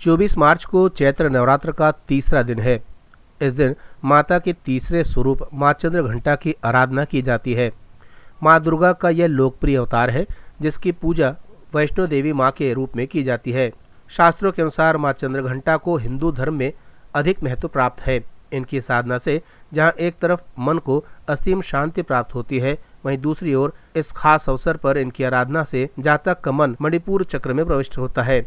24 मार्च को चैत्र नवरात्र का तीसरा दिन है। इस दिन माता के तीसरे स्वरूप माँ चंद्रघंटा की आराधना की जाती है। माँ दुर्गा का यह लोकप्रिय अवतार है, जिसकी पूजा वैष्णो देवी माँ के रूप में की जाती है। शास्त्रों के अनुसार माँ चंद्रघंटा को हिंदू धर्म में अधिक महत्व प्राप्त है। इनकी साधना से जहाँ एक तरफ मन को असीम शांति प्राप्त होती है, वहीं दूसरी ओर इस खास अवसर पर इनकी आराधना से जातक का मन मणिपुर चक्र में प्रविष्ट होता है।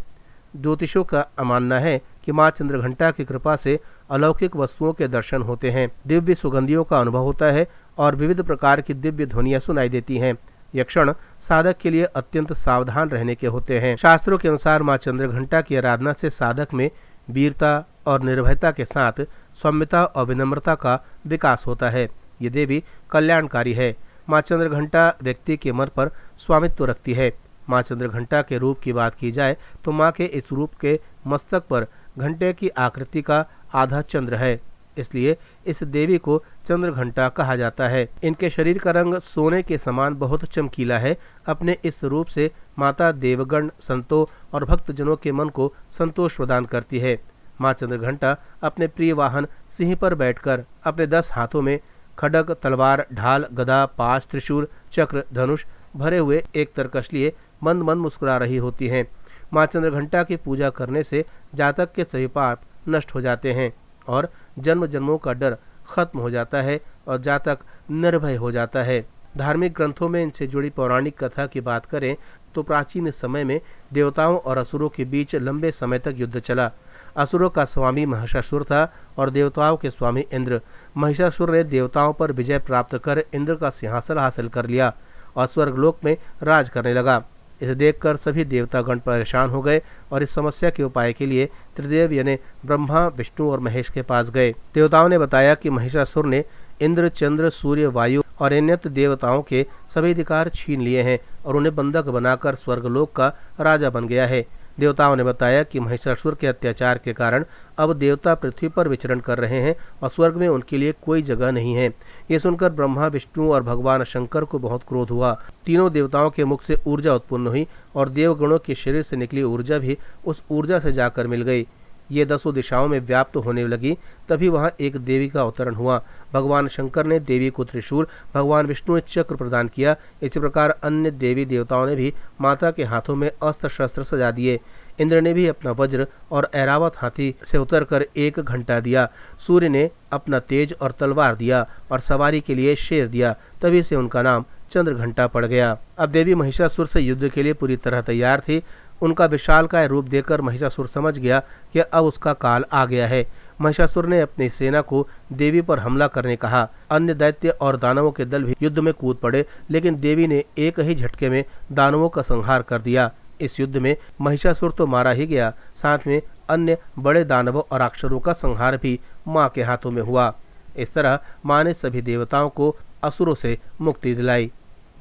ज्योतिषों का मानना है कि माँ चंद्रघंटा की कृपा से अलौकिक वस्तुओं के दर्शन होते हैं, दिव्य सुगंधियों का अनुभव होता है और विविध प्रकार की दिव्य ध्वनियां सुनाई देती हैं। यह क्षण साधक के लिए अत्यंत सावधान रहने के होते हैं। शास्त्रों के अनुसार माँ चंद्रघंटा की आराधना से साधक में वीरता और निर्भयता के साथ सौम्यता और विनम्रता का विकास होता है। ये देवी कल्याणकारी है। माँ चंद्रघंटा व्यक्ति के मन पर स्वामित्व रखती है। माँ चंद्रघंटा के रूप की बात की जाए तो माँ के इस रूप के मस्तक पर घंटे की आकृति का आधा चंद्र है, इसलिए इस देवी को चंद्रघंटा कहा जाता है। इनके शरीर का रंग सोने के समान बहुत चमकीला है। अपने इस रूप से माता देवगण, संतों और भक्तजनों के मन को संतोष प्रदान करती है। माँ चंद्रघंटा अपने प्रिय वाहन सिंह पर बैठकर अपने 10 हाथों में खड्ग, तलवार, ढाल, गदा, पाश, त्रिशूल, चक्र, धनुष भरे हुए एक तरकश लिए मंद मंद मुस्कुरा रही होती हैं। माँ चंद्रघंटा की पूजा करने से जातक के सभी पाप नष्ट हो जाते हैं और जन्म जन्मों का डर खत्म हो जाता है और जातक निर्भय हो जाता है। धार्मिक ग्रंथों में इनसे जुड़ी पौराणिक कथा की बात करें तो प्राचीन समय में देवताओं और असुरों के बीच लंबे समय तक युद्ध चला। असुरों का स्वामी महिषासुर था और देवताओं के स्वामी इंद्र। महिषासुर ने देवताओं पर विजय प्राप्त कर इंद्र का सिंहासन हासिल कर लिया और स्वर्गलोक में राज करने लगा। इसे देखकर सभी देवतागण परेशान हो गए और इस समस्या के उपाय के लिए त्रिदेव यानी ब्रह्मा, विष्णु और महेश के पास गए। देवताओं ने बताया कि महिषासुर ने इंद्र, चंद्र, सूर्य, वायु और अन्य देवताओं के सभी अधिकार छीन लिए हैं और उन्हें बंधक बनाकर स्वर्गलोक का राजा बन गया है। देवताओं ने बताया कि महिषासुर के अत्याचार के कारण अब देवता पृथ्वी पर विचरण कर रहे हैं और स्वर्ग में उनके लिए कोई जगह नहीं है। ये सुनकर ब्रह्मा, विष्णु और भगवान शंकर को बहुत क्रोध हुआ। तीनों देवताओं के मुख से ऊर्जा उत्पन्न हुई और देवगणों के शरीर से निकली ऊर्जा भी उस ऊर्जा से जाकर मिल गई। ये 10 दिशाओं में व्याप्त होने लगी। तभी वहां एक देवी का अवतरण हुआ। भगवान शंकर ने देवी को त्रिशूल, भगवान विष्णु ने चक्र प्रदान किया। इसी प्रकार अन्य देवी देवताओं ने भी माता के हाथों में अस्त्र शस्त्र सजा दिए। इंद्र ने भी अपना वज्र और ऐरावत हाथी से उतरकर एक घंटा दिया। सूर्य ने अपना तेज और तलवार दिया और सवारी के लिए शेर दिया। तभी से उनका नाम चंद्रघंटा पड़ गया। अब देवी महिषासुर से युद्ध के लिए पूरी तरह तैयार थी। उनका विशालकाय रूप देखकर महिषासुर समझ गया कि अब उसका काल आ गया है। महिषासुर ने अपनी सेना को देवी पर हमला करने कहा। अन्य दैत्य और दानवों के दल भी युद्ध में कूद पड़े, लेकिन देवी ने एक ही झटके में दानवों का संहार कर दिया। इस युद्ध में महिषासुर तो मारा ही गया, साथ में अन्य बड़े दानवों और राक्षसों का संहार भी माँ के हाथों में हुआ। इस तरह माँ ने सभी देवताओं को असुरों से मुक्ति दिलाई।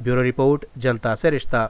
ब्यूरो रिपोर्ट, जनता से रिश्ता।